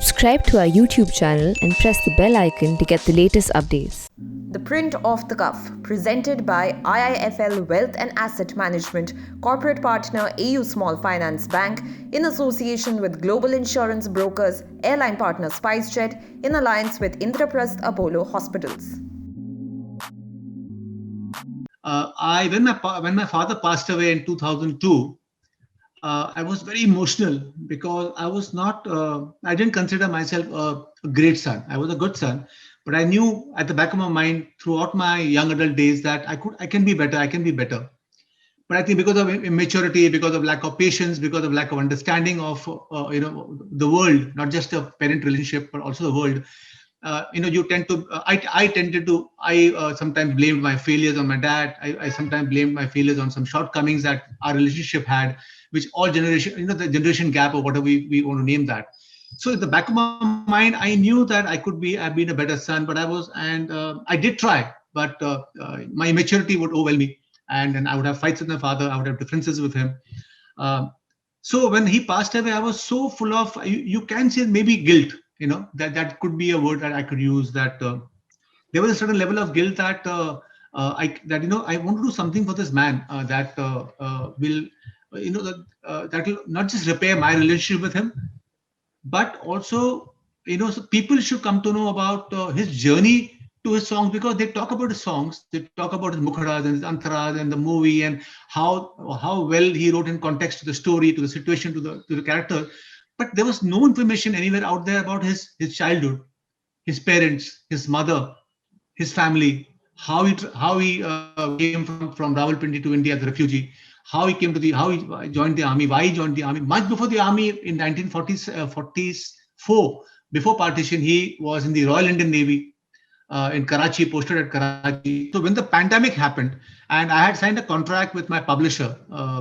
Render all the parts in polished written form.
Subscribe to our YouTube channel and press the bell icon to get the latest updates. The Print Off the Cuff, presented by IIFL Wealth and Asset Management, corporate partner AU Small Finance Bank, in association with global insurance brokers, airline partner SpiceJet, in alliance with Indraprasth Apollo Hospitals. When my father passed away in 2002, I was very emotional because I didn't consider myself a great son. I was a good son, but I knew at the back of my mind throughout my young adult days that I can be better. But I think because of immaturity, because of lack of patience, because of lack of understanding of the world, not just a parent relationship, but also the world. I sometimes blamed my failures on my dad. I sometimes blamed my failures on some shortcomings that our relationship had, which all generation, the generation gap or whatever we want to name that. So at the back of my mind, I knew that I've been a better son, but I did try, but my immaturity would overwhelm me. And then I would have fights with my father. I would have differences with him. So when he passed away, I was so full of, you can say maybe guilt, that could be a word that I could use, that there was a certain level of guilt that I want to do something for this man that will not just repair my relationship with him, but also, so people should come to know about his journey to his songs, because they talk about his songs, they talk about his mukharas and his antaras and the movie, and how well he wrote in context to the story, to the situation, to the character. But there was no information anywhere out there about his childhood, his parents, his mother, his family, how he came from Rawalpindi to India as a refugee, how he joined the army, why he joined the army. Much before the army in 1944, before partition, he was in the Royal Indian Navy in Karachi, posted at Karachi. So when the pandemic happened, and I had signed a contract with my publisher,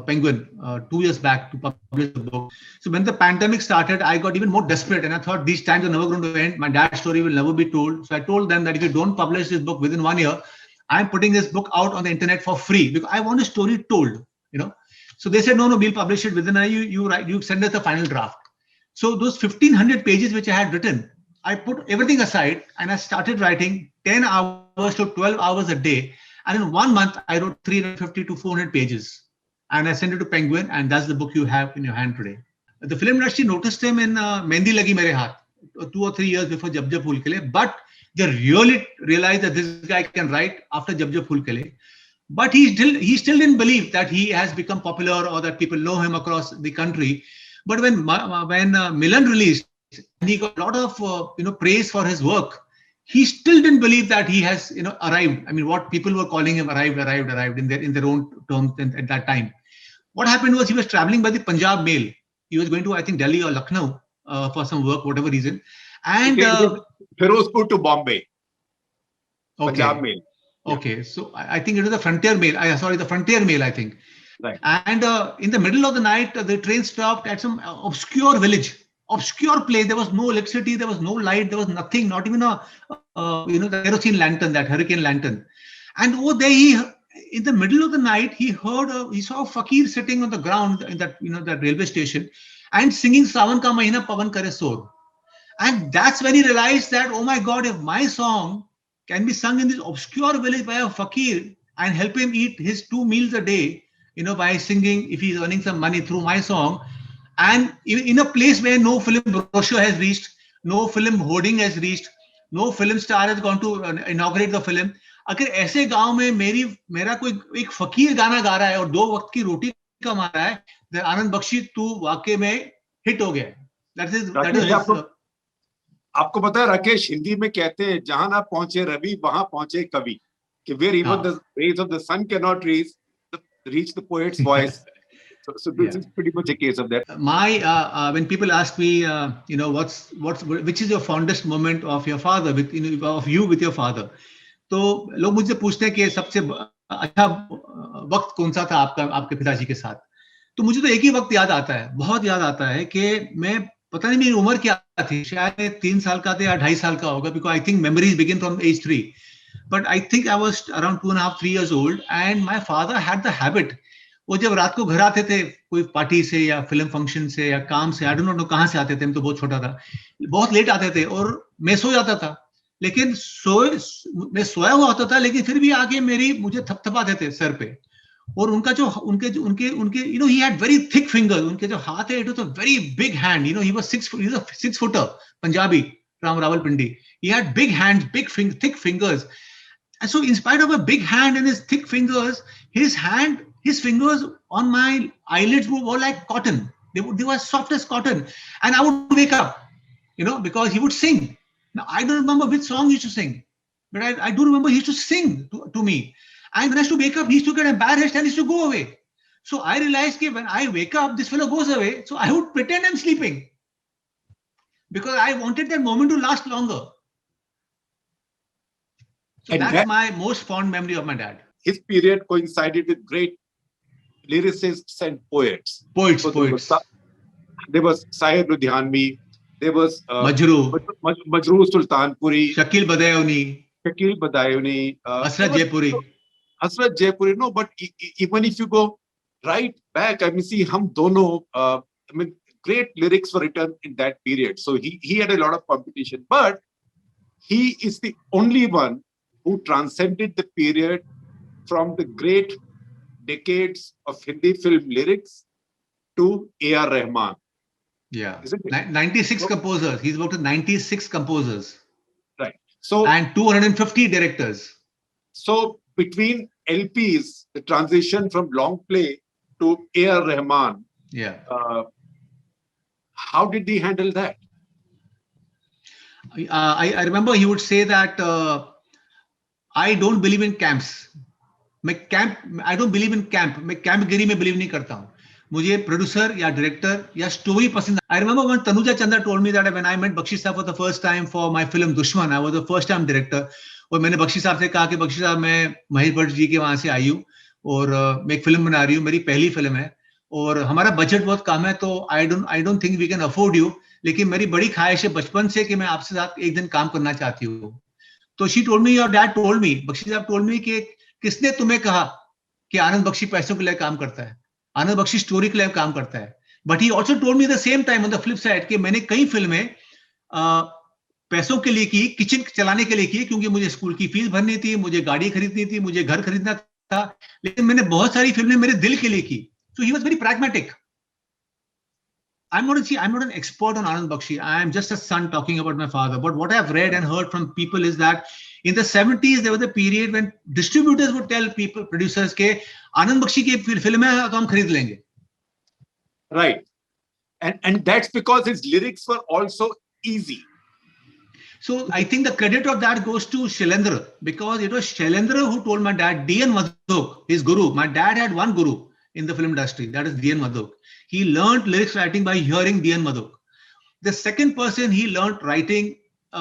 Penguin, 2 years back to publish the book. So when the pandemic started, I got even more desperate, and I thought these times are never going to end. My dad's story will never be told. So I told them that if you don't publish this book within 1 year, I'm putting this book out on the internet for free, because I want a story told. So they said, no, we'll publish it within a year. You send us the final draft. So those 1,500 pages which I had written, I put everything aside and I started writing 10 hours to 12 hours a day. And in 1 month, I wrote 350 to 400 pages. And I sent it to Penguin, and that's the book you have in your hand today. The film industry noticed him in Mehndi Lagi Mere Haath, 2 or 3 years before Jab Jab Phool Khile. But they really realized that this guy can write after Jab Jab Phool Khile. But he still didn't believe that he has become popular or that people know him across the country. But when Milan released, and he got a lot of praise for his work, he still didn't believe that he has arrived. I mean, what people were calling him arrived in their own terms at that time. What happened was he was traveling by the Punjab Mail. He was going to, I think, Delhi or Lucknow for some work, whatever reason. And Firozpur to Bombay. Okay. Punjab Mail. Yeah. Okay, so I think it was the Frontier Mail. The Frontier Mail, I think. Right. And in the middle of the night, the train stopped at some obscure village, obscure place. There was no electricity, there was no light, there was nothing, not even the kerosene lantern, that hurricane lantern. And over there, in the middle of the night, he saw a fakir sitting on the ground in that that railway station and singing "Sawan Ka Mahina Pavan Kare Sor." And that's when he realized that, oh my God, if my song can be sung in this obscure village by a fakir and help him eat his 2 meals a day, by singing, if he's earning some money through my song, and in a place where no film brochure has reached, no film hoarding has reached, no film star has gone to inaugurate the film. अगर ऐसे गांव में मेरा कोई एक फकीर गाना गा रहा है और 2 वक्त की रोटी कमा रहा है, आनंद बख्शी तू वाकई में हिट हो गया. That is आपको पता है राकेश, हिंदी में कहते हैं जहां ना पहुंचे रवि वहां पहुंचे कवि, कि where even the rays of the sun cannot reach the poet's voice. So this is pretty much a case of that. When people ask me, which is your fondest moment of your father, with your father, तो लोग मुझसे पूछते हैं कि सबसे अच्छा वक्त कौन सा था आपके पिताजी के साथ. तो मुझे तो एक ही वक्त याद आता है, बहुत याद आता है, कि मैं पता नहीं मेरी उम्र क्या थी, शायद 3 साल का था या 2.5 साल का होगा, because I think memories begin from age 3. But I think I was around 2.5-3 years old, and my father had the habit वो जब रात को घर आते थे कोई पार्टी से या फिल्म फंक्शन से या काम से, आई डोंट नो कहां से आते थे, मैं तो बहुत छोटा था, बहुत लेट आते थे और मैं सो जाता था, लेकिन मैं सोया हुआ होता था, लेकिन फिर भी आके मुझे थपथपाते थे सर पे। और उनका जो उनके उनके he had very thick fingers, उनके जो हाथ है, it was a very big hand, he was 6 footer, Punjabi, Rawalpindi, he had big hands, thick fingers. And so, in spite of a big hand and his thick fingers, his fingers on my eyelids were like cotton. They were soft as cotton. And I would wake up, because he would sing. Now, I don't remember which song he used to sing, but I do remember he used to sing to me. And when I used to wake up, he used to get embarrassed and he used to go away. So I realized that when I wake up, this fellow goes away. So I would pretend I'm sleeping because I wanted that moment to last longer. So that's my most fond memory of my dad. His period coincided with great lyricists and poets. Poets. There was Sahib Ludhianvi. There was Majrooh Sultanpuri. Shakil Badayuni. Hasrat Jaipuri. No, but even if you go right back, I mean, see, hum dono, great lyrics were written in that period. So he had a lot of competition, but he is the only one who transcended the period from the great decades of Hindi film lyrics to A.R. Rahman. Yeah. 96 composers. He's worked with 96 composers. Right. So, and 250 directors. So between LPs, the transition from long play to A.R. Rahman. Yeah. How did he handle that? I remember he would say that I don't believe in camps. I don't believe in camp. मैं कैंपगिरी में believe नहीं करता हूँ. मुझे producer या director या story पसंद. I remember when Tanuja Chandra told me that when I met Bakshi Saab for the first time for my film Dushman, I was the first time director. और मैंने बख्शी साहब से कहा कि बख्शी साहब, मैं महेश भट्ट जी के वहां से आई हूँ और मैं एक फिल्म बना रही हूँ, मेरी पहली फिल्म है और हमारा बजट बहुत कम है, तो I don't think we can afford you, लेकिन मेरी बड़ी ख्वाहिश है बचपन से कि मैं आपसे साथ एक दिन काम करना चाहती हूँ. तो she told me, your dad told me, Bakshi sahab told मी कि किसने तुम्हें कहा कि आनंद बख्शी पैसों के लिए काम करता है, आनंद बख्शी स्टोरी के लिए काम करता है. But he also told me the same time on the flip side कि मैंने कई फिल्में पैसों के लिए की, किचन चलाने के लिए की, क्योंकि मुझे स्कूल की फीस भरनी थी, मुझे गाड़ी खरीदनी थी, मुझे घर खरीदना था, लेकिन मैंने बहुत सारी फिल्में मेरे दिल के लिए की. So he was very pragmatic. I'm not an expert on Anand Bakshi. I am just a son talking about my father. But what I've read and heard from people is that in the 70s, there was a period when distributors would tell people, producers, ke Anand Bakshi ki film hai to hum kharid lenge. Right. And that's because his lyrics were also easy. So I think the credit of that goes to Shailendra, because it was Shailendra who told my dad, D.N. Madhok, his guru. My dad had one guru in the film industry, that is D.N. Madhok. He learned lyrics writing by hearing D.N. Madhok. The second person he learned writing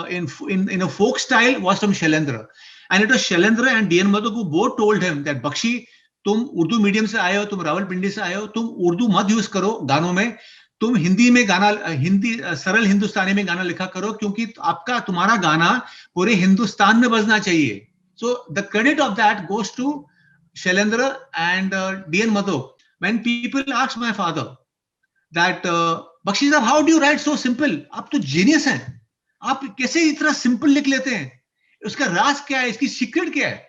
in a folk style was from Shailendra. And it was Shailendra and D.N. Madhok who both told him that Bakshi, तुम Urdu medium से आए हो, तुम रावलपिंडी से आए हो, तुम उर्दू मत यूज करो गानों में, तुम हिंदी में गाना, हिंदी सरल हिंदुस्तानी में गाना लिखा करो, क्योंकि तुम्हारा गाना पूरे हिंदुस्तान में बजना चाहिए. So the credit of that goes to Shailendra and D.N. Madhok. When people ask my father that Bakshi साहब, how do you write so simple? आप तो जीनियस हैं, आप कैसे इतना सिंपल लिख लेते हैं, उसका राज क्या है, इसकी सीक्रेट क्या है?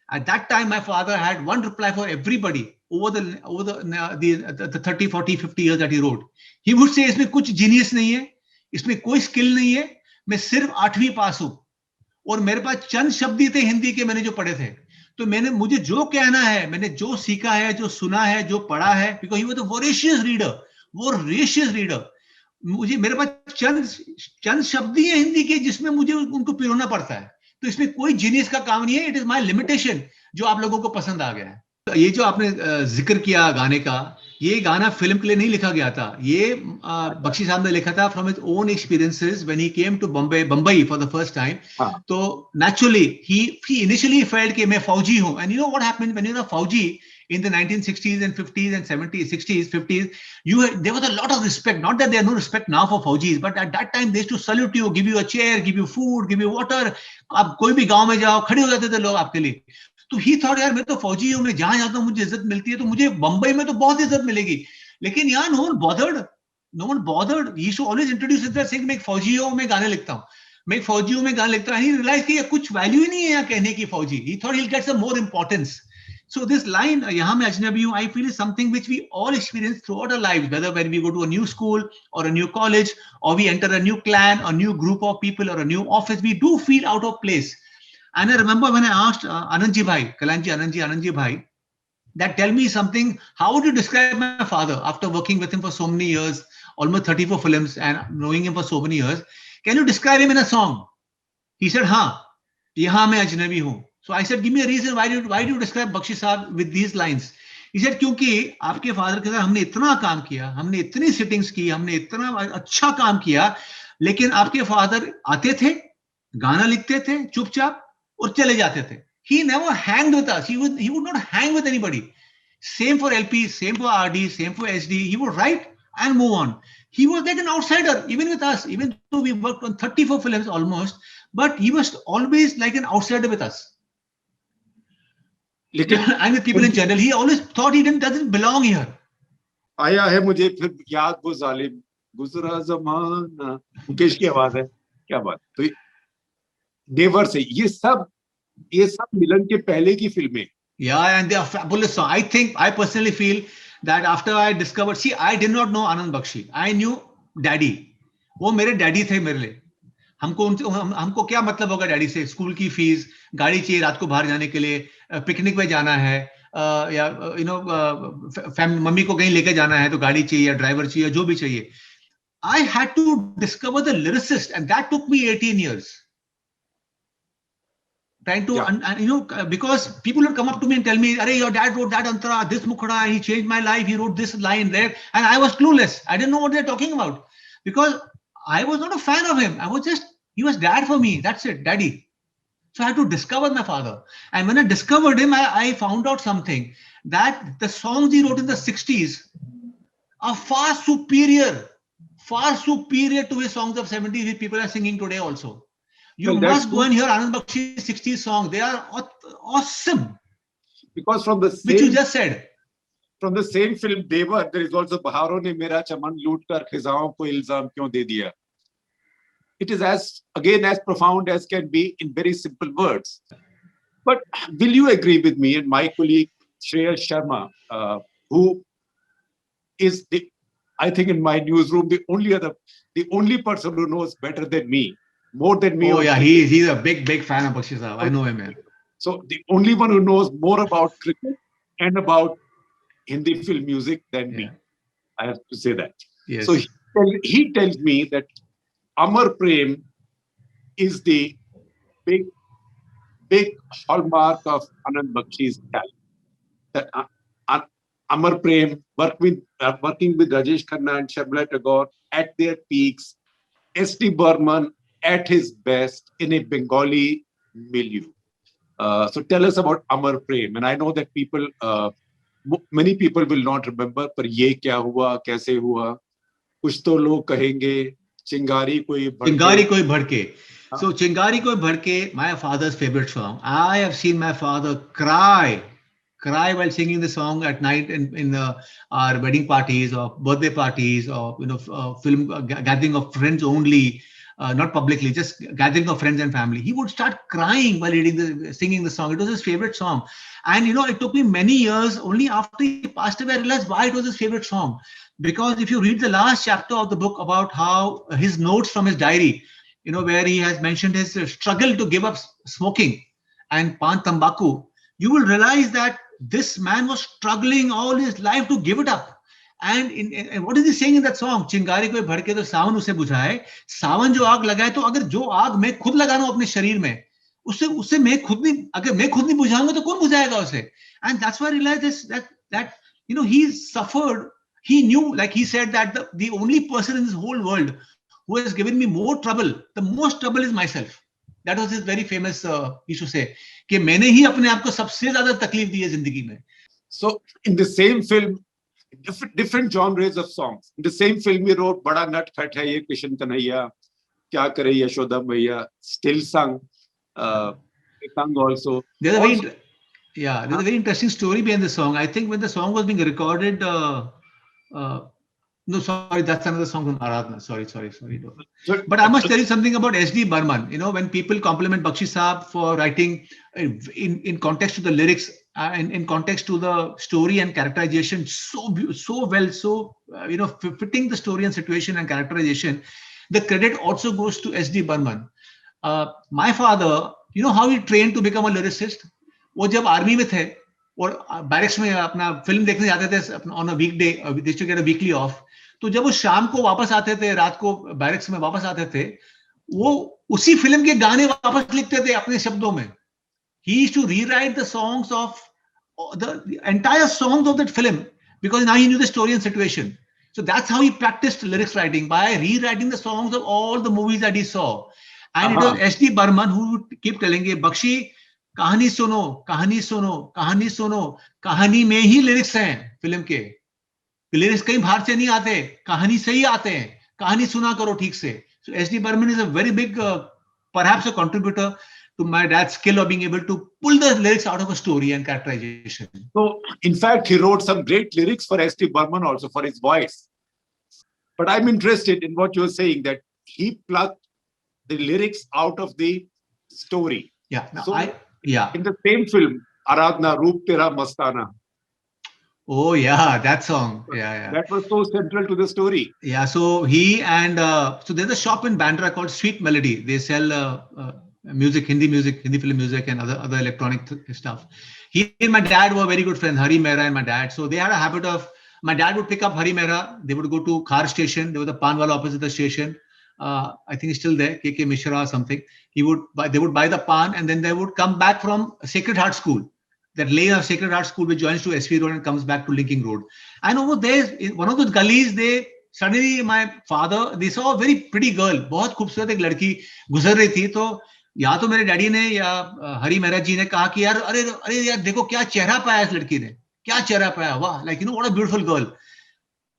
At that time, my father had one reply for everybody over the 30, 40, 50 years that he wrote. He would say, इसमें कुछ जीनियस नहीं है, इसमें कोई स्किल नहीं है, मैं सिर्फ 8वीं पास हूं और मेरे पास चंद शब्द ही थे हिंदी के मैंने जो पढ़े थे, तो मुझे जो कहना है, मैंने जो सीखा है, जो सुना है, जो पढ़ा है, because he was a voracious reader. मुझे मेरे पास चंद शब्द ही है हिंदी के जिसमें मुझे उनको पिरोना पड़ता है. तो इसमें कोई जीनियस का काम नहीं है. इट इज माय लिमिटेशन जो आप लोगों को पसंद आ गया है. ये जो आपने जिक्र किया गाने का, ये गाना फिल्म के लिए नहीं लिखा गया था, ये बख्शी साहब ने लिखा था from his own experiences when he came to Bombay for the first time. तो नेचुरली ही इनिशियली फेल्ट कि मैं फौजी हूं, and you know what happened when you are fauji in the 1960s and 50s and 70s, 60s, 50s, there was a lot of respect. Not that there is no respect now for Faujis, but at that time they used to salute you, give you a chair, give you food, give you water. आप कोई भी गांव में जाओ, खड़े हो जाते थे लोग आपके लिए. तो ही थॉट यार मैं तो फौजी हूं, मैं जहां जाता हूं मुझे इज्जत मिलती है, तो मुझे बंबई में तो बहुत इज्जत मिलेगी. लेकिन यार no one bothered, no one bothered. He show always introduce himself saying मैं एक फौजी हूं, मैं गाने लिखता हूं, मैं एक फौजी हूं, मैं गाने लिखता हूं. ही रियलाइज कि कुछ वैल्यू ही नहीं है यहाँ कहने की फौजी. He thought he will get some more importance. So this line, यहाँ मैं अजनबी हूँ, I feel is something which we all experience throughout our lives, whether when we go to a new school or a new college, or we enter a new clan, a new group of people, or a new office, we do feel out of place. And I remember when I asked Anandji Bhai, Kalanji Anandji Bhai, that tell me something, how would you describe my father after working with him for so many years, almost 34 films and knowing him for so many years? Can you describe him in a song? He said, हाँ, यहाँ मैं अजनबी हूँ. So I said, give me a reason why do you describe Bakshi Saab with these lines? He said, क्योंकि आपके father के साथ हमने इतना काम किया, हमने इतनी सिटिंग्स की, हमने इतना अच्छा काम किया, लेकिन आपके फादर आते थे, गाना लिखते थे चुपचाप और चले जाते थे. He never hanged with us. He would not hang with anybody. Same for LP, same for RD, same for SD. He would write and move on. He was like an outsider, even with us, even though we worked on 34 films almost, but he was always like an outsider with us. And with people in general, he always thought he doesn't belong here. आया है मुझे फिर याद वो जालिम गुजरा जमाना, मुकेश की आवाज है, क्या बात. तो नेवर से ये सब मिलन के पहले की फिल्में. Yeah, and they are fabulous songs. I personally feel that after I discovered, see, I did not know Anand Bakshi. I knew Daddy. वो मेरे डैडी थे मेरे लिए. हमको क्या मतलब होगा डैडी से? स्कूल की फीस, गाड़ी चाहिए रात को बाहर जाने के लिए, पिकनिक में जाना है, या मम्मी को कहीं लेके जाना है तो गाड़ी चाहिए, ड्राइवर चाहिए, जो भी चाहिए. I had to discover the lyricist, and that took me 18 years. Trying to, because people would come up to me and tell me, "Arey, your dad wrote that antara, this mukhada, he changed my life, he wrote this line there," and I was clueless. I didn't know what they're talking about because I was not a fan of him. He was dad for me. That's it, daddy. So I had to discover my father. And when I discovered him, I found out something, that the songs he wrote in the 60s are far superior to his songs of 70s which people are singing today also. You must go and hear Anand Bakshi's 60s songs. They are awesome. Because from the same, which you just said. From the same film Devar, there is also बहारों ने मेरा चमन लूट कर खिजाओं को इल्जाम क्यों दे दिया. It is as profound as can be in very simple words. But will you agree with me and my colleague Shreya Sharma, who is I think in my newsroom the only person who knows better than me, more than me. Oh yeah, he's a big fan of Bakshi Saab. I know him, man. So the only one who knows more about cricket and about Hindi film music than me. I have to say that. Yes. So he tells me that Amar Prem is the big hallmark of Anand Bakshi's talent. Amar Prem working with Rajesh Khanna and Sharmila Tagore at their peaks, S.D. Burman at his best in a Bengali milieu. So tell us about Amar Prem. And I know that many people will not remember, पर ये क्या हुआ, कैसे हुआ, कुछ तो लोग कहेंगे चिंगारी कोई भड़के. So चिंगारी कोई भड़के, my father's favorite song. I have seen my father cry while singing the song at night in our wedding parties or birthday parties or film gathering of friends only. Not publicly, just gathering of friends and family. He would start crying while singing the song. It was his favorite song. And it took me many years, only after he passed away, I realized why it was his favorite song. Because if you read the last chapter of the book about how his notes from his diary, where he has mentioned his struggle to give up smoking and pan tambaku, you will realize that this man was struggling all his life to give it up. And what is he saying in that song? चिंगारी कोई भड़के तो सावन उसे बुझाए. सावन जो आग लगाए, तो अगर जो आग मैं खुद लगाना हूं अपने शरीर में, उससे अगर मैं खुद नहीं बुझाऊंगा तो कौन बुझाएगा उसे? And that's why I realized that he suffered. He knew, like he said, that the only person in this whole world who has given me more trouble, the most trouble, is myself. That was his very famous he used to say, कि मैंने ही अपने आप को सबसे ज्यादा तकलीफ दी है जिंदगी में. So in the same film, different genres of songs. In the same film, he wrote "Bada Nut Khat Hai Ye Kishan Kanhaiya," "Kya Kare Yashoda Maiya," still sung. He sung also. Yeah, there's a very interesting story behind the song. I think when the song was being recorded, no, sorry, that's another song from Aradhana. Sorry. No. So, But I must tell you something about S.D. Burman. When people compliment Bakshi Saab for writing in context to the lyrics and in context to the story and characterization, so well, fitting the story and situation and characterization, the credit also goes to S.D. Burman. My father, you know how he trained to become a lyricist? वो जब army में थे और barracks में अपना film देखने जाते थे on a weekday, they to get a weekly off, तो जब वो शाम को वापस आते थे, रात को बैरिक्स में वापस आते थे, वो उसी फिल्म के गाने वापस लिखते थे अपने शब्दों में. He used to rewrite the songs of the entire songs of that film because now he knew the story and situation. So that's how he practiced lyrics writing, by rewriting the songs of all the movies that he saw. And it was S.D. Burman who would keep telling him, Bakshi, कहानी सुनो, कहानी सुनो, कहानी सुनो, कहानी में ही lyrics हैं film के. लिरिक्स कहीं बाहर से नहीं आते, कहानी से ही आते हैं, कहानी सुना करो ठीक से. So S.D. Burman is a very big, perhaps a contributor to my dad's skill of being able to pull the lyrics out of a story and characterization. So, in fact, he wrote some great lyrics for S.D. Burman also for his voice. But I'm interested in what you're saying, that he plucked the lyrics out of the story. Yeah. Now So, yeah. in the same film, Aradhana, Roop Tera Mastana. Oh yeah, that song. Yeah. That was so central to the story. Yeah. So he and so there's a shop in Bandra called Sweet Melody. They sell music, Hindi film music, and other electronic stuff. He and my dad were very good friends, Hari Mehra and my dad. So they had a habit of, my dad would pick up Hari Mehra. They would go to Khar station. There was a pan wala opposite the station. I think it's still there, KK Mishra or something. They would buy the pan, and then they would come back from Sacred Heart School, that lane of Sacred Heart School which joins to SV Road and comes back to Linking Road. And over there, in one of those gullies, suddenly my father, they saw a very pretty girl, बहुत खूबसूरत एक लड़की गुजर रही थी. तो या तो मेरे डैडी ने या हरी मेहरा जी ने कहा कि यार अरे यार देखो क्या चेहरा पाया इस लड़की ने, क्या चेहरा पाया, वाह, like what a beautiful girl.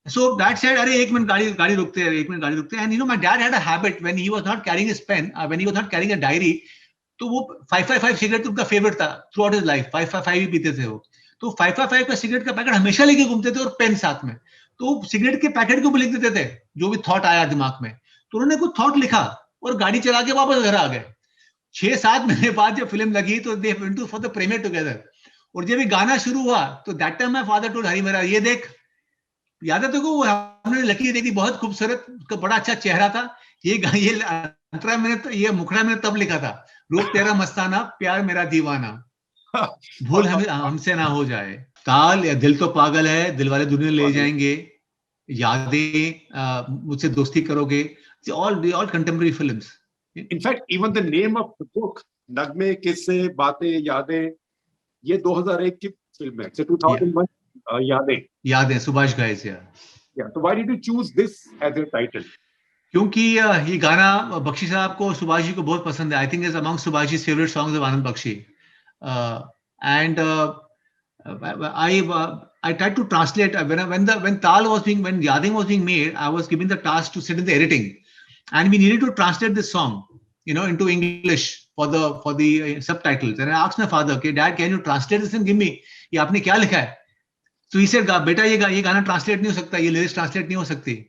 So dad said, अरे एक मिनट गाड़ी रुकते हैं. And my dad had a habit when he was not carrying his pen, when he was not carrying a diary, तो वो 555 सिगरेट उनका फेवरेट था through out his life. 555 ही पीते थे वो. तो 555 का सिगरेट का पैकेट हमेशा लेके घूमते थे और पेन साथ में. तो सिगरेट के पैकेट के ऊपर लिख देते थे जो भी थॉट आया दिमाग में. तो उन्होंने कुछ थॉट लिखा और गाड़ी चला के वापस घर आ गए. 6-7 महीने बाद जब फिल्म लगी तो they went to for the premiere together. और जब ये गाना शुरू हुआ तो that time my father told हरी मेरा, ये देख, याद है तेको, हमने लड़की देखी बहुत खूबसूरत, उसका बड़ा अच्छा चेहरा था, ये अंतरा मैंने तो ये मुखड़ा मैंने तब लिखा था, रूप तेरा मस्ताना, प्यार मेरा दीवाना, भूल हमसे ना हो जाए, ताल या दिल तो पागल है, दिल वाले दुनिया ले जाएंगे, यादें, मुझसे दोस्ती करोगे, all contemporary films. In fact, even the name of the book, नगमे, किस्से, बातें, यादें, ये 2001 की फिल्म है. So 2001, यादें, Subhash घाईस. Yeah. So why did you choose this as your title? क्योंकि ये गाना बख्शी साहब को, सुभाष जी को बहुत पसंद है. I think it's among Subhash ji's favorite songs of Anand Bakshi. And I tried to translate when Taal was being, when Yadin was being made, I was given the task to sit in the editing, and we needed to translate this song, into English for the subtitles. And I asked my father, okay, Dad, can you translate this and give me? ये आपने क्या लिखा है? So he said, बेटा ये गाना translate नहीं हो सकता, ये lyrics translate नहीं हो सकती.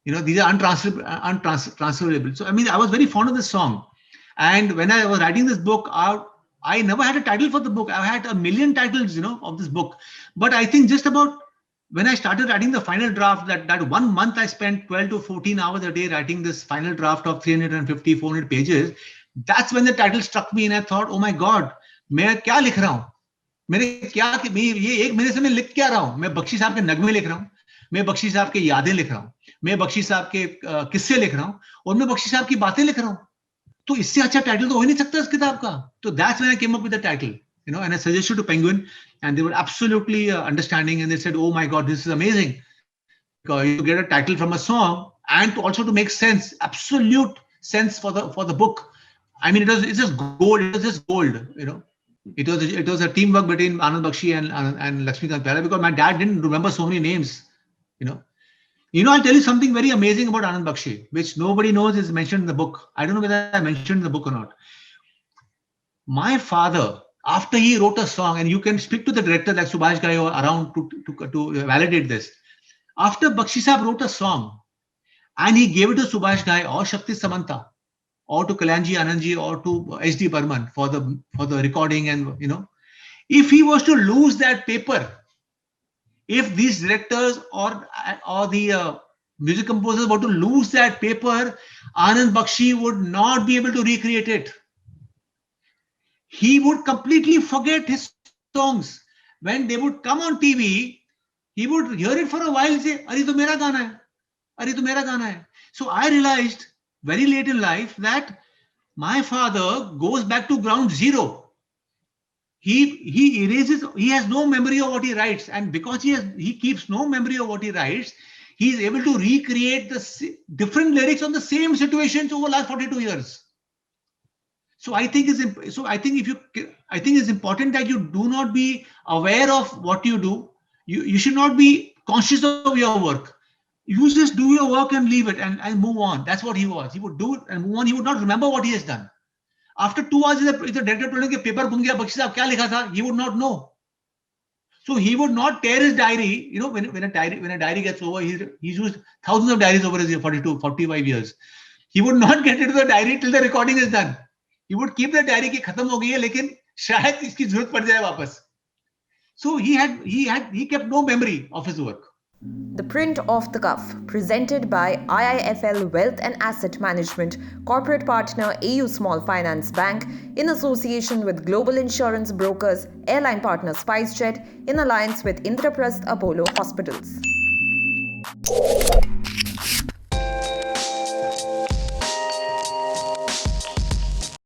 These are untransferable. So I was very fond of this song. And when I was writing this book, I never had a title for the book. I had a million titles, of this book. But I think just about when I started writing the final draft, that 1 month I spent 12 to 14 hours a day writing this final draft of 350, 400 pages. That's when the title struck me and I thought, oh my God, मैं क्या लिख रहा हूँ? ये 1 महीने से मैं लिख क्या रहा हूँ? मैं बख्शी साहब के नगमे लिख रहा हूँ, मैं बख्शी साहब के यादें लिख रहा हूँ, मैं बख्शी साहब के किस्से लिख रहा हूँ, और मैं बख्शी साहब की बातें लिख रहा हूँ. तो इससे अच्छा टाइटल तो हो ही नहीं सकता इस किताब का. तो that's when I came up with the title, and I suggested to Penguin, and they were absolutely understanding, and they said, oh my God, this is amazing. You get a title from a song and also to make sense, absolute sense for the book. I mean, it's just gold. It was just gold, It was a teamwork between Anand Bakshi and Lakshmikant Behera, because my dad didn't remember so many names, I'll tell you something very amazing about Anand Bakshi, which nobody knows is mentioned in the book. I don't know whether I mentioned in the book or not. My father, after he wrote a song, and you can speak to the director like Subhash Ghai or around to validate this. After Bakshi Sahab wrote a song and he gave it to Subhash Ghai or Shakti Samanta or to Kalyanji Anandji or to H.D. Burman for the recording, and if he was to lose that paper, if these directors or the music composers were to lose that paper, Anand Bakshi would not be able to recreate it. He would completely forget his songs. When they would come on TV, he would hear it for a while and say, "Are to mera gana hai, are to mera gana hai." So I realized very late in life that my father goes back to ground zero. He erases, he has no memory of what he writes, and because he keeps no memory of what he writes, he is able to recreate the different lyrics on the same situations over the last 42 years. So I think it's important that you do not be aware of what you do. You should not be conscious of your work. You just do your work and leave it and move on. That's what he was. He would do it and move on. He would not remember what he has done. After 2 hours, if the director told him that paper gun gaya, Bakshi Sahab kya likha tha, he would not know. So he would not tear his diary. When a diary gets over, he's used thousands of diaries over his 45 years. He would not get into the diary till the recording is done. He would keep the diary ki khatam ho gayi hai, lekin shayad iski zarurat pad jaye wapas. So he kept no memory of his work. The Print Off the Cuff, presented by IIFL Wealth and Asset Management, corporate partner AU Small Finance Bank, in association with global insurance brokers, airline partner SpiceJet, in alliance with Indraprasth Apollo Hospitals.